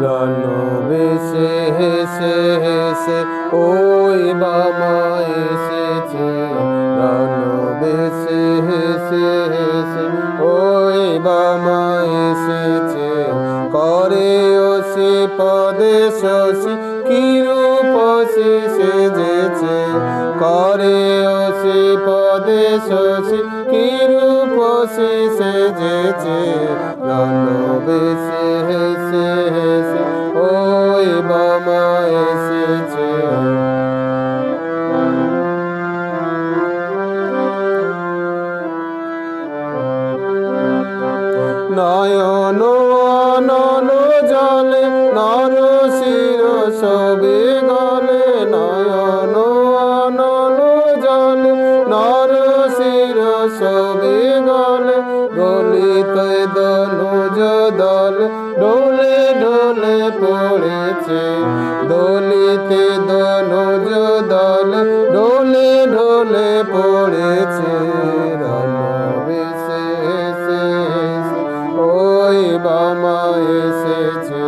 রানো বেশে হেসে হেসে ওই বামা এসেছে, রানো বেশে হেসে হেসে ওই বামা এসেছে। করে ওসি পদে শশী কি রূপসী সেজেছে, করে ওসি পদে শশী কি রূপসী সেজেছে। রানো বেশে হেসে হেসে ওই বামা এসেছে। নয়ন অনল জলে নর শির সবে গলে, নয়ন অনল জলে নর শির সবে গলে। দলিতে দনুজ দল ঢোলে ঢোলে পড়েছে, দলিতে দনুজ দল ঢোলে ঢোলে পড়েছে। রানো বেশে হেসে হেসে ওই বামা এসেছে।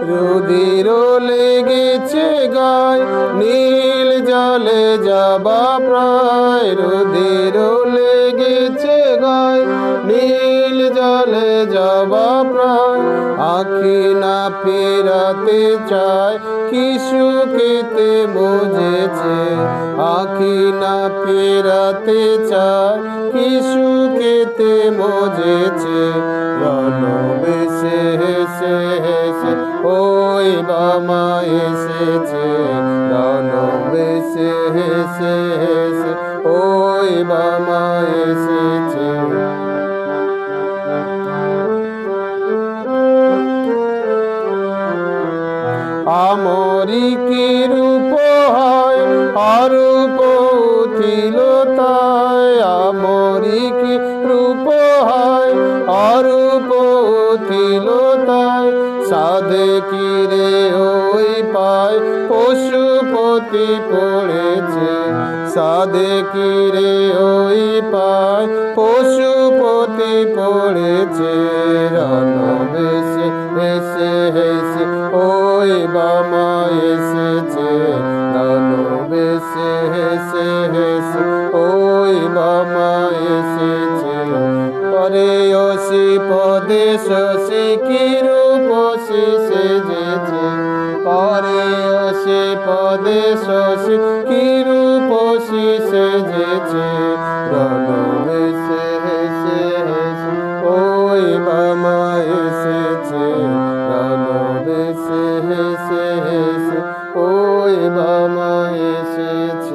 রুধির লেগেছে গায় নীল জলে যাবা প্রায়, রুধির লেগেছে গায় নীল জলে যাবা প্রায়। আখি না ফেরাতে চায় কি সুখেতে বুঝেছে, আখি না ফেরাতে চায় কি সুখেতে বুঝেছে। রানো বেশে হেসে হেসে ওই বামা এসেছে, রানো বেশে হেসে হেসে ওই বামা এসেছে। আমরি কি রূপ হয় অরূপ উঠিল তাই, আমরি কি রূপ হয় অরূপ উঠিল তাই। সাধে কি রে ওই পায় পশুপতি পড়েছে, সাধে কি রে ওই পায় পশুপতি পড়েছে। রানো বেশে হেসে হেসে ওই বামা এসেছে, রানো বেশে হেসে হেসে ওই বামা এসেছে। করে ওসি পদে শশী কি রূপসী সেজেছে, করে ওসি পদে শশী কি রূপসী সেজেছে। রানো বেশে হেসে হেসে ওই বামা এসেছে, রানো বেশে হেসে হেসে ওই বামা এসেছে।